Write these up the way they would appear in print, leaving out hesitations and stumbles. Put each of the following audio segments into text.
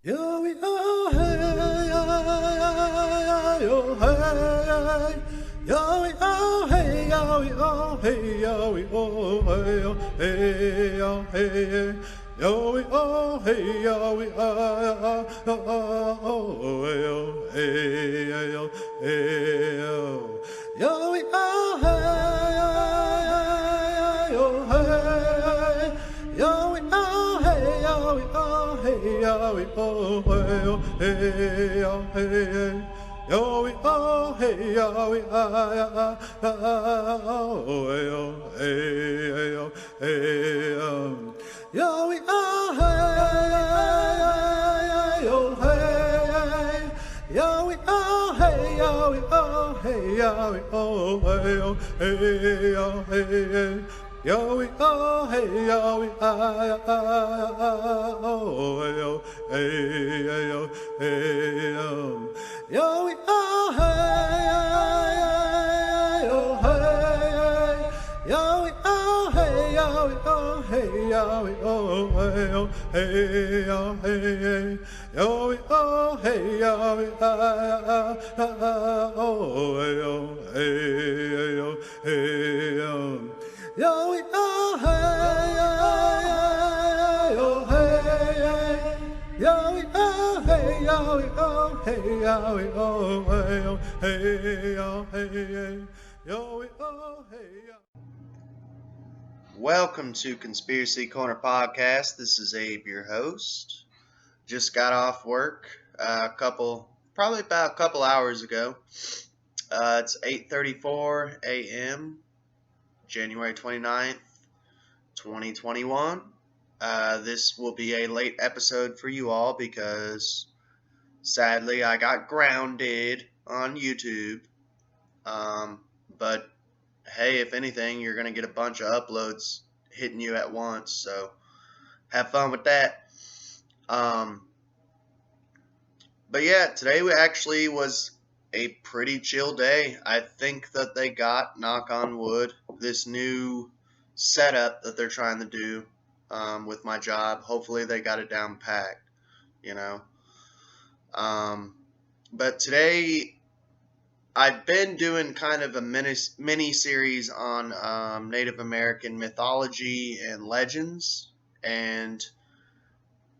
Yo we oh hey yo hey yo we oh hey yo we oh hey yo we oh hey yo hey yo hey yo we oh hey yo we oh yo hey yo hey yo we oh hey yo hey yo we oh hey yo we oh hey yo we oh hey yo hey yo we oh hey yo we hey yo hey yo we oh hey yo hey yo we oh hey yo we oh hey yo we oh hey yo hey yo we oh hey yo we yo hey yo hey yo we oh hey yo hey yo we oh hey yo we oh hey yo we oh hey yo hey yo we oh hey yo we hey yo hey yo we oh hey yo hey yo we oh hey yo we oh hey yo we oh hey yo hey yo we oh hey yo. Welcome to Conspiracy Corner Podcast. This is Abe, your host. Just got off work probably about a couple hours ago. It's 8:34 a.m., January 29th, 2021. This will be a late episode for you all because sadly I got grounded on YouTube. But hey, if anything, you're going to get a bunch of uploads hitting you at once, so have fun with that. But yeah, today actually was a pretty chill day. I think that they got, knock on wood, this new setup that they're trying to do with my job. Hopefully they got it down packed, you know. But today I've been doing kind of a mini series on Native American mythology and legends, and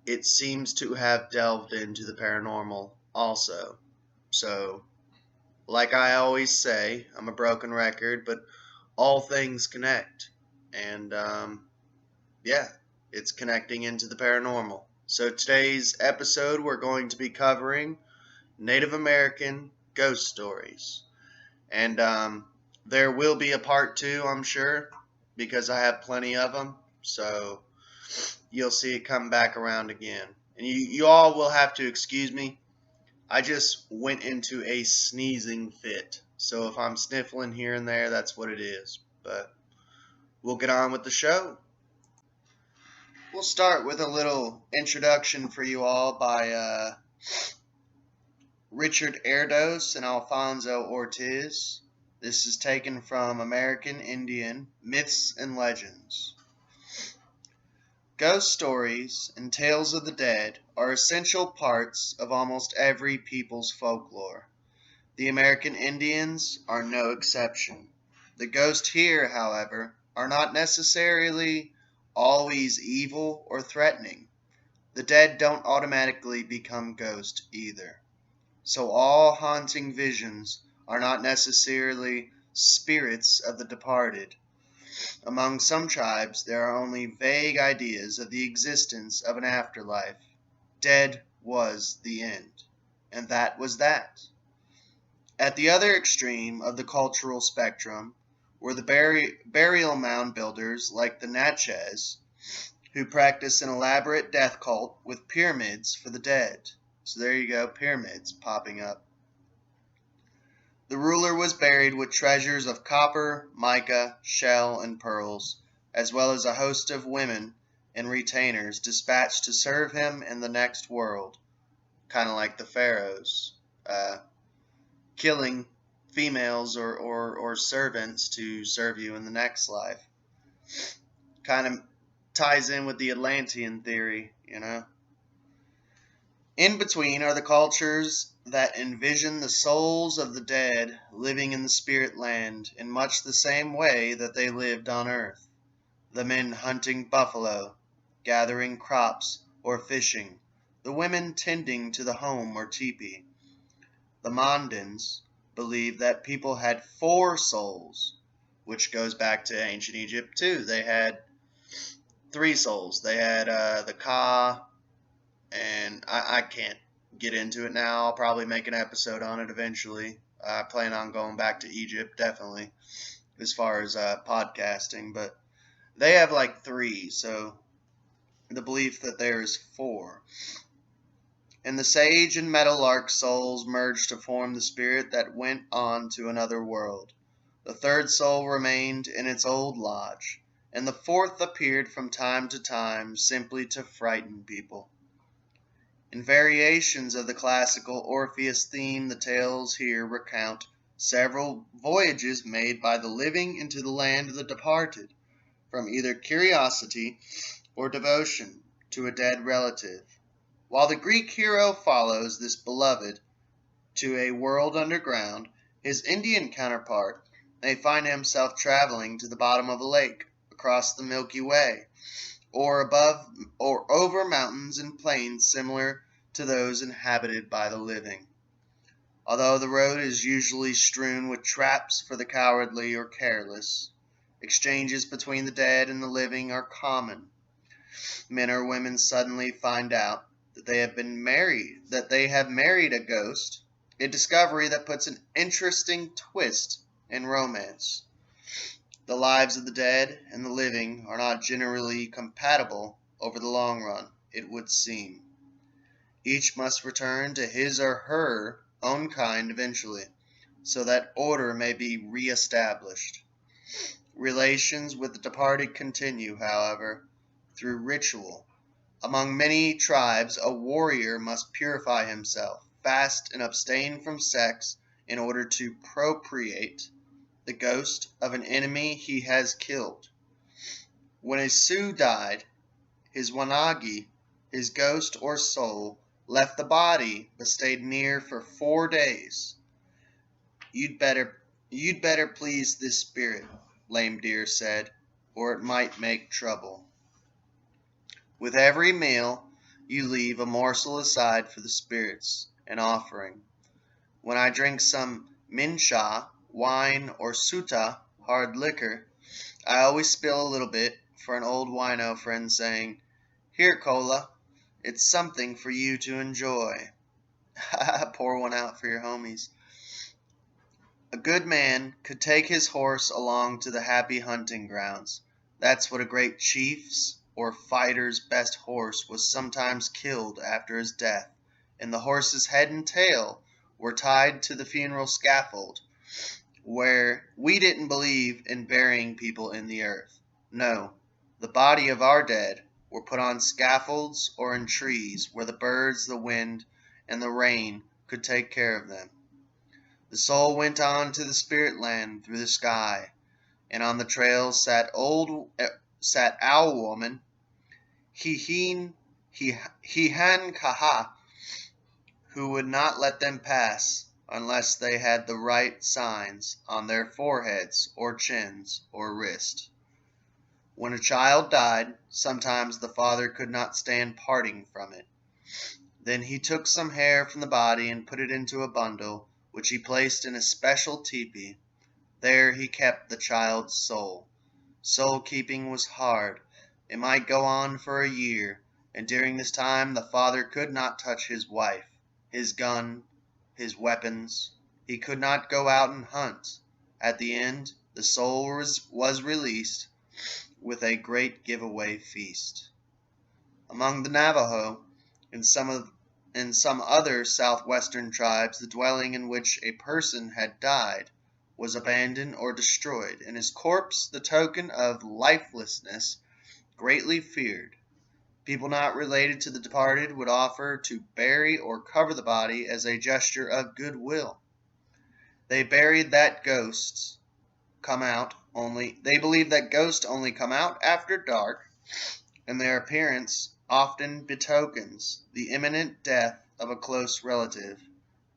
it seems to have delved into the paranormal also. So, like I always say, I'm a broken record, but all things connect. And yeah, it's connecting into the paranormal. So, today's episode, we're going to be covering Native American ghost stories. And there will be a part 2, I'm sure, because I have plenty of them. So you'll see it come back around again. And you all will have to excuse me. I just went into a sneezing fit. So if I'm sniffling here and there, that's what it is. But we'll get on with the show. We'll start with a little introduction for you all by Richard Erdos and Alfonso Ortiz. This is taken from American Indian Myths and Legends. Ghost stories and tales of the dead are essential parts of almost every people's folklore. The American Indians are no exception. The ghosts here, however, are not necessarily always evil or threatening. The dead don't automatically become ghosts either. So all haunting visions are not necessarily spirits of the departed. Among some tribes, there are only vague ideas of the existence of an afterlife. Dead was the end, and that was that. At the other extreme of the cultural spectrum were the burial mound builders like the Natchez, who practice an elaborate death cult with pyramids for the dead. So there you go, pyramids popping up. The ruler was buried with treasures of copper, mica, shell, and pearls, as well as a host of women and retainers dispatched to serve him in the next world, kind of like the pharaohs, killing females or servants to serve you in the next life. Kind of ties in with the Atlantean theory, you know. In between are the cultures that envision the souls of the dead living in the spirit land in much the same way that they lived on earth. The men hunting buffalo, gathering crops, or fishing, the women tending to the home or teepee. The Mondans believed that people had 4 souls, which goes back to ancient Egypt too. They had 3 souls. They had the Ka, and I can't get into it now. I'll probably make an episode on it eventually. I plan on going back to Egypt, definitely, as far as podcasting. But they have like 3, so the belief that there is 4. And the sage and meadowlark souls merged to form the spirit that went on to another world. The 3rd soul remained in its old lodge, and the 4th appeared from time to time simply to frighten people. In variations of the classical Orpheus theme, the tales here recount several voyages made by the living into the land of the departed, from either curiosity or devotion to a dead relative. While the Greek hero follows this beloved to a world underground, his Indian counterpart may find himself traveling to the bottom of a lake, across the Milky Way, or above or over mountains and plains similar to those inhabited by the living. Although the road is usually strewn with traps for the cowardly or careless, exchanges between the dead and the living are common. Men or women suddenly find out that they have married a ghost, a discovery that puts an interesting twist in romance. The lives of the dead and the living are not generally compatible over the long run, it would seem. Each must return to his or her own kind eventually, so that order may be re-established. Relations with the departed continue, however, through ritual. Among many tribes, a warrior must purify himself, fast and abstain from sex in order to propitiate the ghost of an enemy he has killed. When a Sioux died, his Wanagi, his ghost or soul, left the body but stayed near for 4 days. You'd better please this spirit, Lame Deer said, or it might make trouble. With every meal, you leave a morsel aside for the spirits, an offering. When I drink some minsha, wine, or suta, hard liquor, I always spill a little bit for an old wino friend saying, "Here, Cola, it's something for you to enjoy." Pour one out for your homies. A good man could take his horse along to the happy hunting grounds. That's what a great chief's or fighter's best horse was sometimes killed after his death, and the horse's head and tail were tied to the funeral scaffold, where we didn't believe in burying people in the earth. No, the body of our dead were put on scaffolds or in trees where the birds, the wind, and the rain could take care of them. The soul went on to the spirit land through the sky, and on the trail sat Owl Woman, Hihan Kaha, who would not let them pass unless they had the right signs on their foreheads or chins or wrist. When a child died, sometimes the father could not stand parting from it. Then he took some hair from the body and put it into a bundle, which he placed in a special teepee. There he kept the child's soul. Soul keeping was hard. It might go on for a year, and during this time the father could not touch his wife, his gun, his weapons. He could not go out and hunt. At the end, the soul was released with a great giveaway feast. Among the Navajo and some other southwestern tribes, the dwelling in which a person had died was abandoned or destroyed, and his corpse, the token of lifelessness, greatly feared. People not related to the departed would offer to bury or cover the body as a gesture of goodwill. They believed that ghosts only come out after dark, and their appearance often betokens the imminent death of a close relative.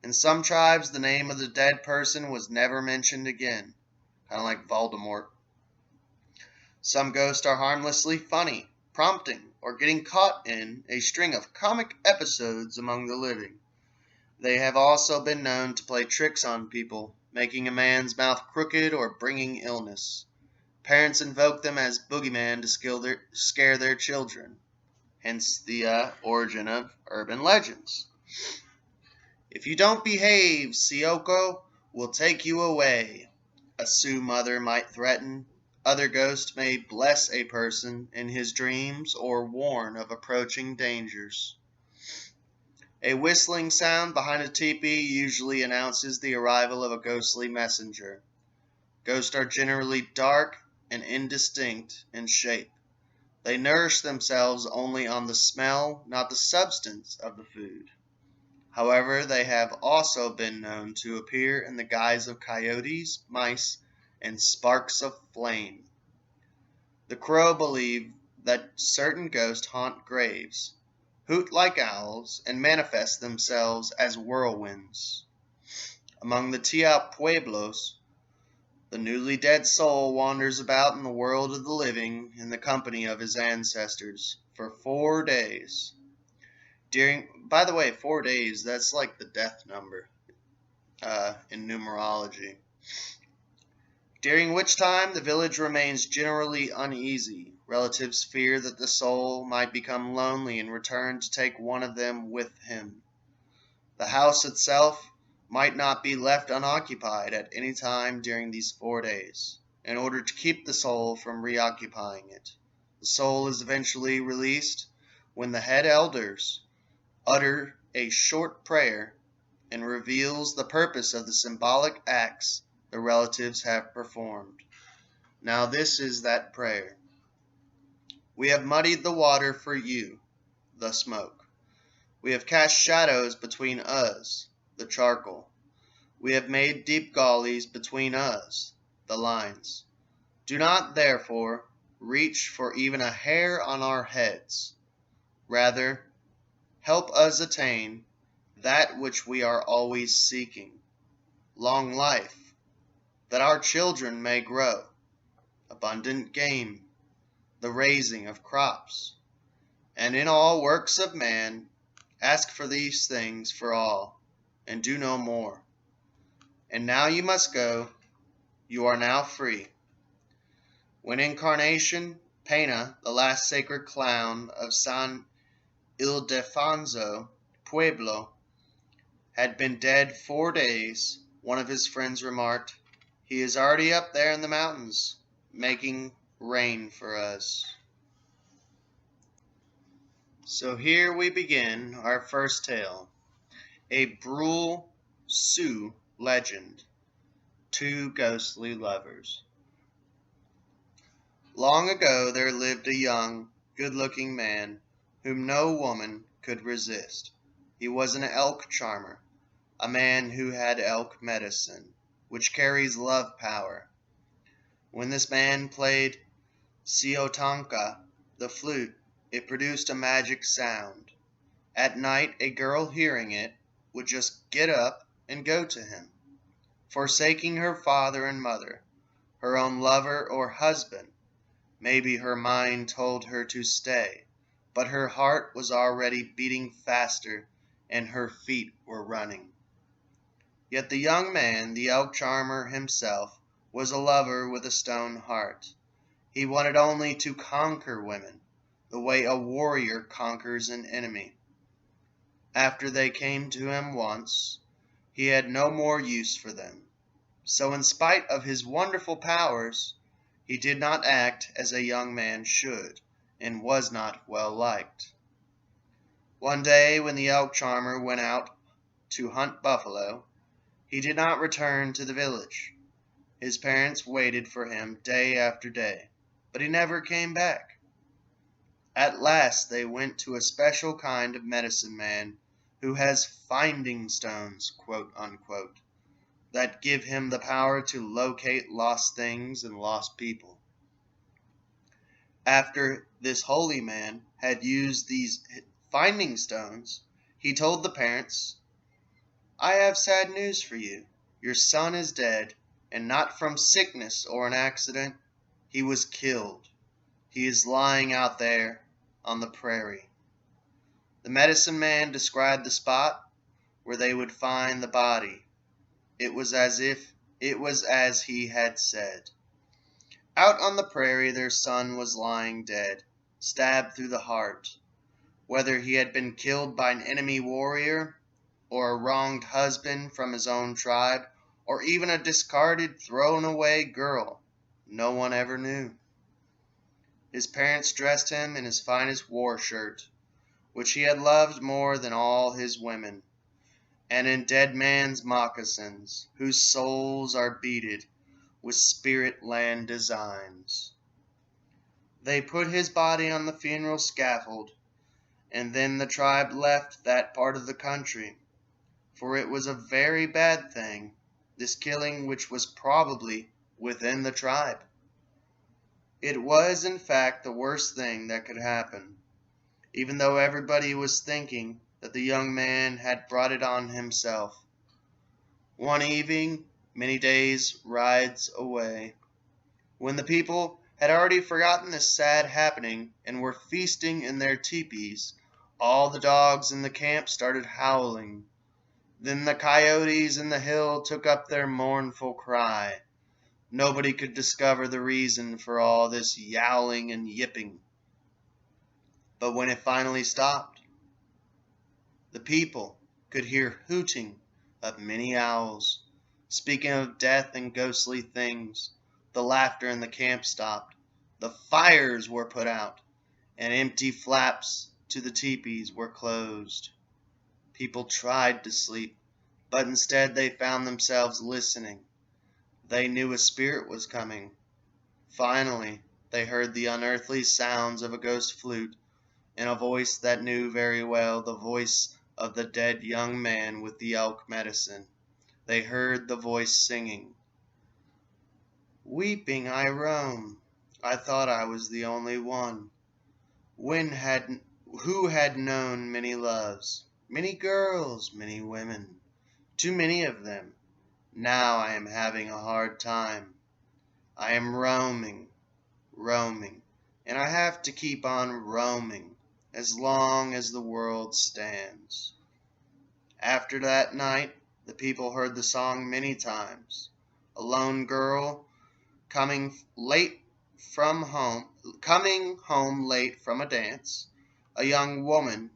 In some tribes, the name of the dead person was never mentioned again, kind of like Voldemort. Some ghosts are harmlessly funny, prompting or getting caught in a string of comic episodes among the living. They have also been known to play tricks on people, making a man's mouth crooked or bringing illness. Parents invoke them as boogeyman to scare their children, hence the origin of urban legends. If you don't behave, Sioko will take you away, a Sioux mother might threaten. Other ghosts may bless a person in his dreams or warn of approaching dangers. A whistling sound behind a teepee usually announces the arrival of a ghostly messenger. Ghosts are generally dark and indistinct in shape. They nourish themselves only on the smell, not the substance of the food. However, they have also been known to appear in the guise of coyotes, mice, and sparks of flame. The Crow believe that certain ghosts haunt graves, hoot like owls, and manifest themselves as whirlwinds. Among the Tia Pueblos, the newly dead soul wanders about in the world of the living in the company of his ancestors for 4 days. By the way, 4 days, that's like the death number in numerology. During which time the village remains generally uneasy. Relatives fear that the soul might become lonely and return to take one of them with him. The house itself might not be left unoccupied at any time during these 4 days, in order to keep the soul from reoccupying it. The soul is eventually released when the head elders utter a short prayer and reveals the purpose of the symbolic acts the relatives have performed. Now this is that prayer. We have muddied the water for you, the smoke. We have cast shadows between us, the charcoal. We have made deep gullies between us, the lines. Do not, therefore, reach for even a hair on our heads. Rather, help us attain that which we are always seeking, long life, that our children may grow, abundant game, the raising of crops, and in all works of man, ask for these things for all, and do no more. And now you must go, you are now free. When Incarnation, Pena, the last sacred clown of San Ildefonso Pueblo, had been dead 4 days, one of his friends remarked, "He is already up there in the mountains, making rain for us." So here we begin our first tale, a Brule Sioux legend, Two Ghostly Lovers. Long ago there lived a young, good-looking man whom no woman could resist. He was an elk charmer, a man who had elk medicine, which carries love power. When this man played Siotanka, the flute, it produced a magic sound. At night, a girl hearing it would just get up and go to him. Forsaking her father and mother, her own lover or husband, maybe her mind told her to stay, but her heart was already beating faster and her feet were running. Yet the young man, the elk charmer himself, was a lover with a stone heart. He wanted only to conquer women, the way a warrior conquers an enemy. After they came to him once, he had no more use for them. So in spite of his wonderful powers, he did not act as a young man should, and was not well liked. One day when the elk charmer went out to hunt buffalo, he did not return to the village. His parents waited for him day after day, but he never came back. At last they went to a special kind of medicine man who has finding stones, quote unquote, that give him the power to locate lost things and lost people. After this holy man had used these finding stones, he told the parents, "I have sad news for you. Your son is dead, and not from sickness or an accident. He was killed. He is lying out there on the prairie." The medicine man described the spot where they would find the body. It was as he had said. Out on the prairie their son was lying dead, stabbed through the heart. Whether he had been killed by an enemy warrior, or a wronged husband from his own tribe, or even a discarded, thrown away girl, no one ever knew. His parents dressed him in his finest war shirt, which he had loved more than all his women, and in dead man's moccasins, whose soles are beaded with spirit land designs. They put his body on the funeral scaffold, and then the tribe left that part of the country, for it was a very bad thing, this killing which was probably within the tribe. It was, in fact, the worst thing that could happen, even though everybody was thinking that the young man had brought it on himself. One evening, many days' rides away, when the people had already forgotten this sad happening and were feasting in their teepees, all the dogs in the camp started howling. Then the coyotes in the hill took up their mournful cry. Nobody could discover the reason for all this yowling and yipping. But when it finally stopped, the people could hear hooting of many owls. Speaking of death and ghostly things, the laughter in the camp stopped. The fires were put out, and empty flaps to the teepees were closed. People tried to sleep, but instead they found themselves listening. They knew a spirit was coming. Finally, they heard the unearthly sounds of a ghost flute, and a voice that knew very well, the voice of the dead young man with the elk medicine. They heard the voice singing, "Weeping I roam, I thought I was the only one. Who had known many loves, many girls, many women, too many of them. Now I am having a hard time. I am roaming, and I have to keep on roaming as long as the world stands." After that night, the people heard the song many times. A lone girl coming home late from a dance, a young woman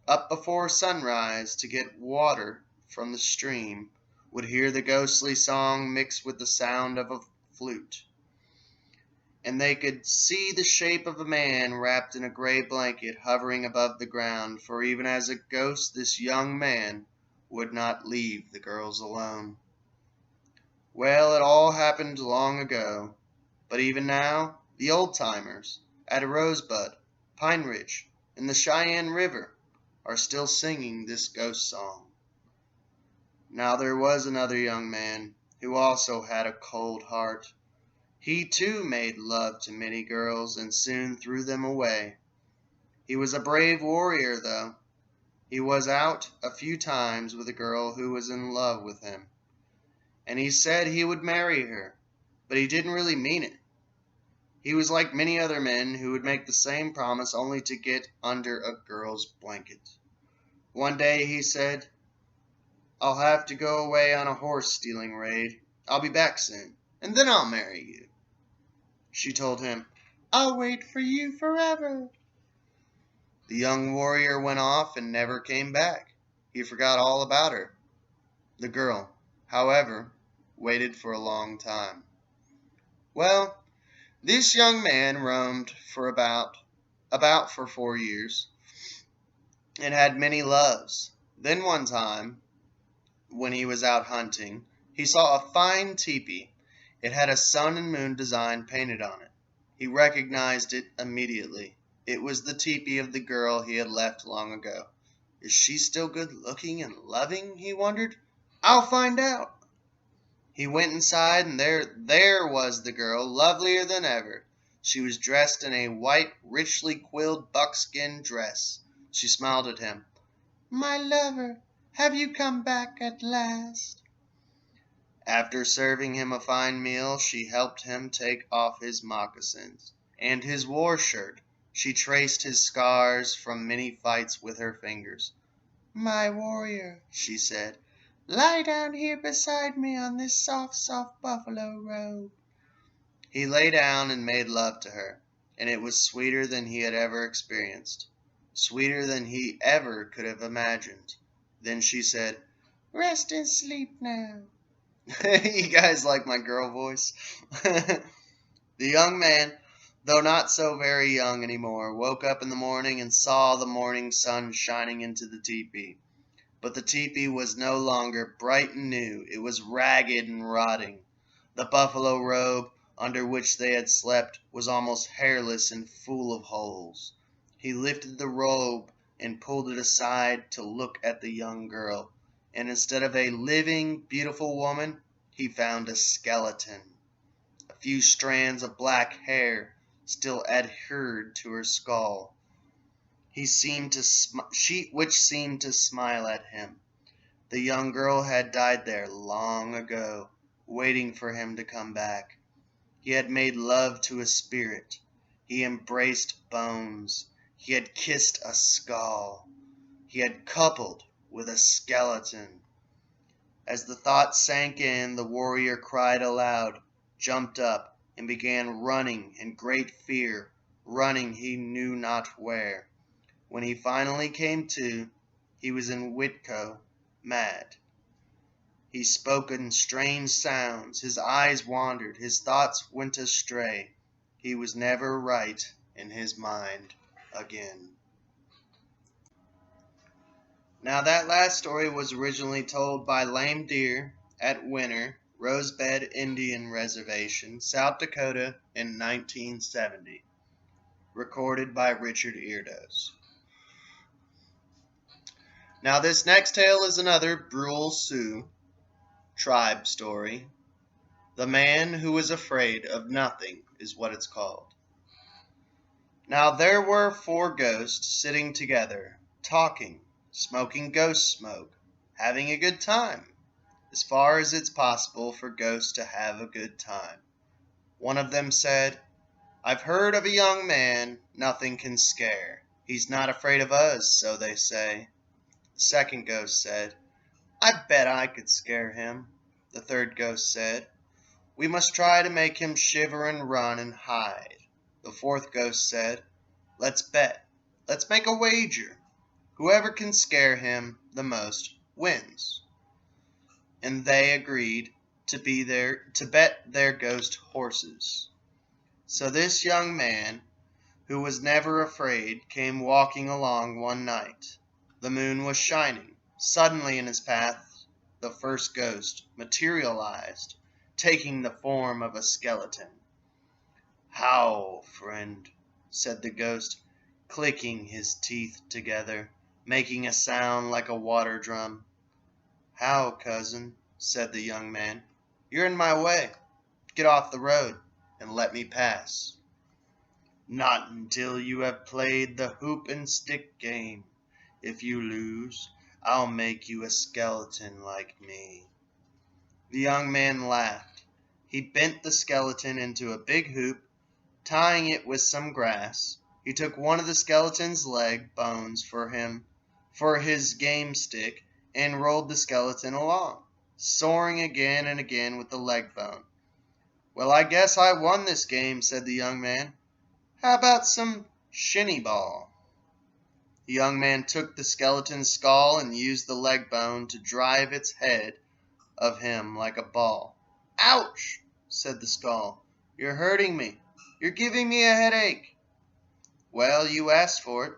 up before sunrise to get water from the stream would hear the ghostly song mixed with the sound of a flute, and they could see the shape of a man wrapped in a gray blanket hovering above the ground, for even as a ghost this young man would not leave the girls alone. Well, it all happened long ago, but even now, the old-timers at Rosebud, Pine Ridge, and the Cheyenne River are still singing this ghost song. Now there was another young man who also had a cold heart. He too made love to many girls and soon threw them away. He was a brave warrior, though. He was out a few times with a girl who was in love with him, and he said he would marry her, but he didn't really mean it. He was like many other men who would make the same promise only to get under a girl's blanket. One day he said, "I'll have to go away on a horse-stealing raid. I'll be back soon, and then I'll marry you." She told him, "I'll wait for you forever." The young warrior went off and never came back. He forgot all about her. The girl, however, waited for a long time. Well, this young man roamed for about for 4 years and had many loves. Then one time, when he was out hunting, he saw a fine teepee. It had a sun and moon design painted on it. He recognized it immediately. It was the teepee of the girl he had left long ago. Is she still good looking and loving? He wondered. I'll find out. He went inside, and there was the girl, lovelier than ever. She was dressed in a white, richly quilled buckskin dress. She smiled at him. My lover, have you come back at last?" After serving him a fine meal, she helped him take off his moccasins and his war shirt. She traced his scars from many fights with her fingers. "My warrior," she said, "lie down here beside me on this soft, soft buffalo robe." He lay down and made love to her, and it was sweeter than he had ever experienced, sweeter than he ever could have imagined. Then she said, "Rest and sleep now." You guys like my girl voice? The young man, though not so very young anymore, woke up in the morning and saw the morning sun shining into the tepee. But the tepee was no longer bright and new. It was ragged and rotting. The buffalo robe under which they had slept was almost hairless and full of holes. He lifted the robe and pulled it aside to look at the young girl, and instead of a living, beautiful woman, he found a skeleton. A few strands of black hair still adhered to her skull, which seemed to smile at him. The young girl had died there long ago, waiting for him to come back. He had made love to a spirit. He embraced bones. He had kissed a skull. He had coupled with a skeleton. As the thought sank in, the warrior cried aloud, jumped up, and began running in great fear, running he knew not where. When he finally came to, he was in Witko, mad. He spoke in strange sounds, his eyes wandered, his thoughts went astray. He was never right in his mind again. Now that last story was originally told by Lame Deer at Winter Rosebud Indian Reservation, South Dakota in 1970. Recorded by Richard Eardos. Now this next tale is another Brule Sioux tribe story. The Man Who Was Afraid of Nothing is what it's called. Now there were 4 ghosts sitting together, talking, smoking ghost smoke, having a good time, as far as it's possible for ghosts to have a good time. One of them said, "I've heard of a young man nothing can scare. He's not afraid of us, so they say." The second ghost said, "I bet I could scare him." The third ghost said, "We must try to make him shiver and run and hide." The fourth ghost said, "Let's bet. Let's make a wager. Whoever can scare him the most wins." And they agreed to bet their ghost horses. So this young man, who was never afraid, came walking along one night. The moon was shining. Suddenly in his path, the first ghost materialized, taking the form of a skeleton. "How, friend?" said the ghost, clicking his teeth together, making a sound like a water drum. "How, cousin?" said the young man. "You're in my way. Get off the road and let me pass." "Not until you have played the hoop and stick game. If you lose, I'll make you a skeleton like me." The young man laughed. He bent the skeleton into a big hoop, tying it with some grass. He took one of the skeleton's leg bones for his game stick, and rolled the skeleton along, soaring again and again with the leg bone. "Well, I guess I won this game," said the young man. "How about some shinny ball?" The young man took the skeleton's skull and used the leg bone to drive its head of him like a ball. "Ouch!" said the skull. "You're hurting me. You're giving me a headache." "Well, you asked for it.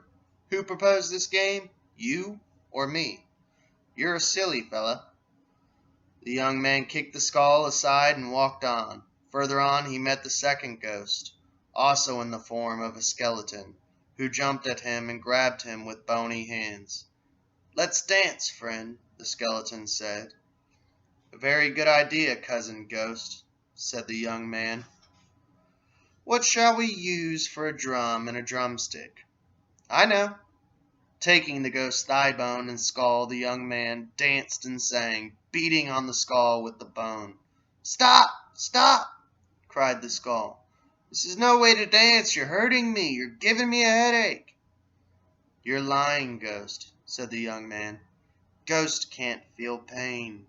Who proposed this game? You or me? You're a silly fella." The young man kicked the skull aside and walked on. Further on he met the second ghost, also in the form of a skeleton, who jumped at him and grabbed him with bony hands. "Let's dance, friend," the skeleton said. "A very good idea, cousin ghost," said the young man. "What shall we use for a drum and a drumstick?" "I know. Taking the ghost's thigh bone and skull, the young man danced and sang, beating on the skull with the bone. "Stop! Stop!" cried the skull. "This is no way to dance. You're hurting me. You're giving me a headache." "You're lying, ghost," said the young man. "Ghosts can't feel pain."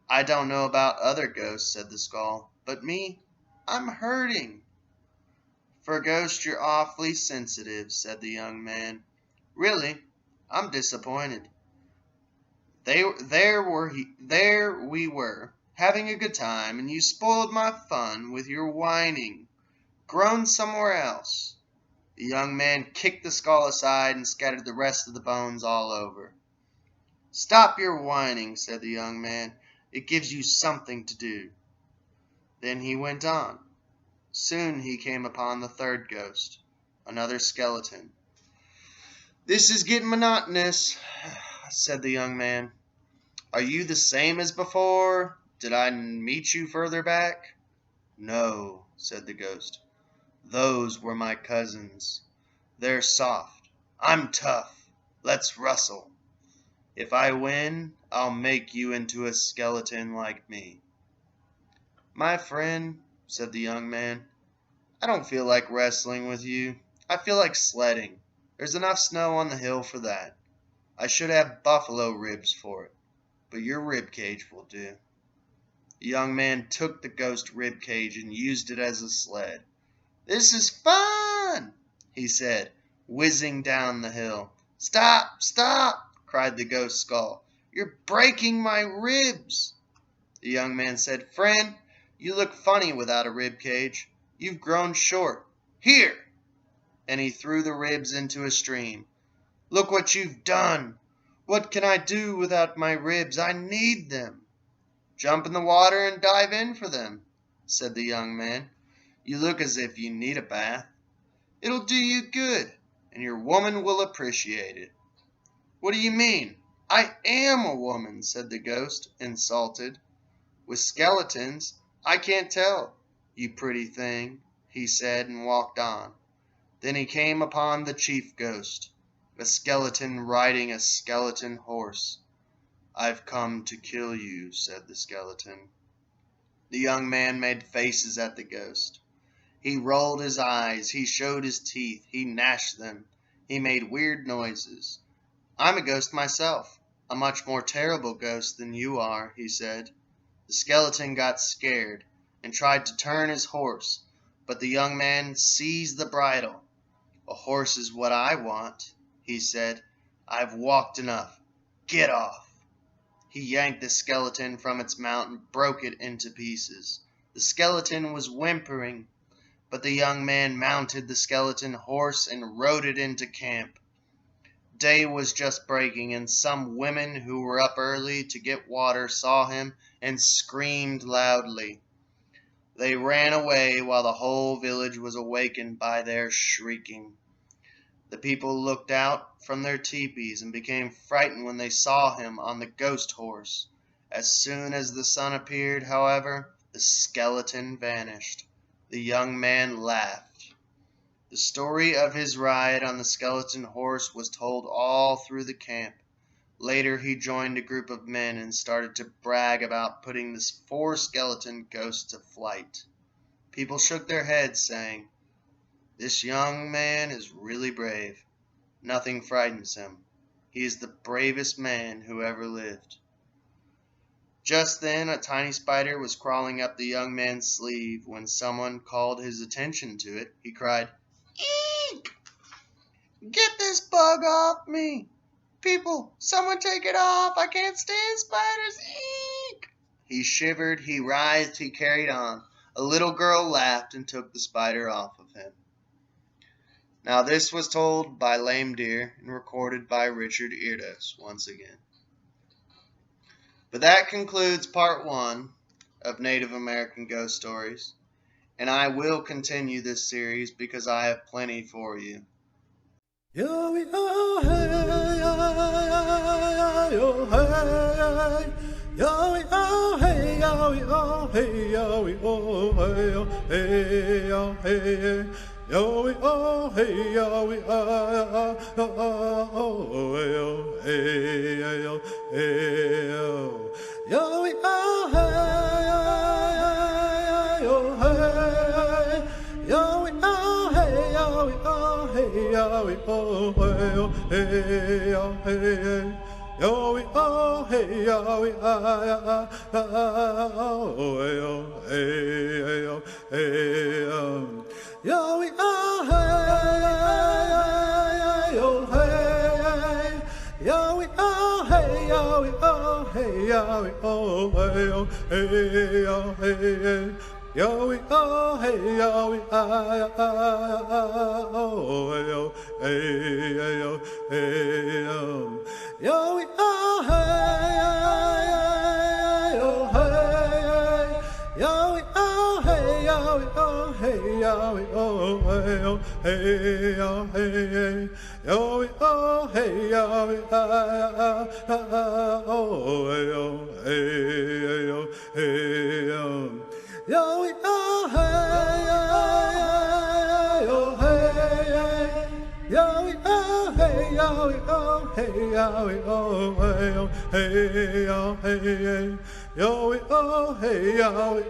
"I don't know about other ghosts," said the skull, "but me, I'm hurting." "For a ghost, you're awfully sensitive," said the young man. "Really, I'm disappointed. There we were, having a good time, and you spoiled my fun with your whining. Groan somewhere else." The young man kicked the skull aside and scattered the rest of the bones all over. "Stop your whining," said the young man. "It gives you something to do." Then he went on. Soon he came upon the third ghost, another skeleton. "This is getting monotonous," said the young man. "Are you the same as before? Did I meet you further back?" "No," said the ghost. "Those were my cousins. They're soft. I'm tough. Let's wrestle. If I win, I'll make you into a skeleton like me." "My friend," said the young man, "I don't feel like wrestling with you. I feel like sledding. There's enough snow on the hill for that. I should have buffalo ribs for it, but your rib cage will do." The young man took the ghost rib cage and used it as a sled. "This is fun," he said, whizzing down the hill. "Stop, stop," cried the ghost skull. "You're breaking my ribs." The young man said, "Friend, you look funny without a rib cage. You've grown short. Here!" And he threw the ribs into a stream. "Look what you've done. What can I do without my ribs? I need them." "Jump in the water and dive in for them," said the young man. "You look as if you need a bath. It'll do you good, and your woman will appreciate it." "What do you mean? I am a woman," said the ghost, insulted. "With skeletons, I can't tell, you pretty thing," he said, and walked on. Then he came upon the chief ghost, a skeleton riding a skeleton horse. "I've come to kill you," said the skeleton. The young man made faces at the ghost. He rolled his eyes, he showed his teeth, he gnashed them, he made weird noises. "I'm a ghost myself, a much more terrible ghost than you are," he said. The skeleton got scared and tried to turn his horse, but the young man seized the bridle. "A horse is what I want," he said. "I've walked enough. Get off." He yanked the skeleton from its mount and broke it into pieces. The skeleton was whimpering, but the young man mounted the skeleton horse and rode it into camp. Day was just breaking, and some women who were up early to get water saw him and screamed loudly. They ran away while the whole village was awakened by their shrieking. The people looked out from their teepees and became frightened when they saw him on the ghost horse. As soon as the sun appeared, however, the skeleton vanished. The young man laughed. The story of his ride on the skeleton horse was told all through the camp. Later he joined a group of men and started to brag about putting the 4 skeleton ghosts to flight. People shook their heads, saying, "This young man is really brave. Nothing frightens him. He is the bravest man who ever lived." Just then a tiny spider was crawling up the young man's sleeve. When someone called his attention to it, he cried, "Eek! Get this bug off me! People, someone take it off! I can't stand spiders! Eek!" He shivered, he writhed, he carried on. A little girl laughed and took the spider off of him. Now this was told by Lame Deer and recorded by Richard Eardos once again. But that concludes part 1 of Native American Ghost Stories, and I will continue this series because I have plenty for you. Yo, yo, hey, yo, hey, yo, yo, hey, yo, yo, hey, yo, yo, hey, yo, hey, yo, hey, yo we oh hey yo we oh hey yo hey yo we oh hey yo hey yo we oh hey yo we oh hey yo we oh hey yo hey yo we oh hey yo we yo we oh hey yo hey yo we oh hey yo we oh hey yo we oh hey yo hey yo we oh hey yo we yo we oh hey yo hey yo we oh hey yo we oh hey yo we oh hey yo hey yo we oh hey yo we yo we oh hey yo hey yo we oh hey yo we oh hey yo we oh hey yo hey yo we oh hey yo we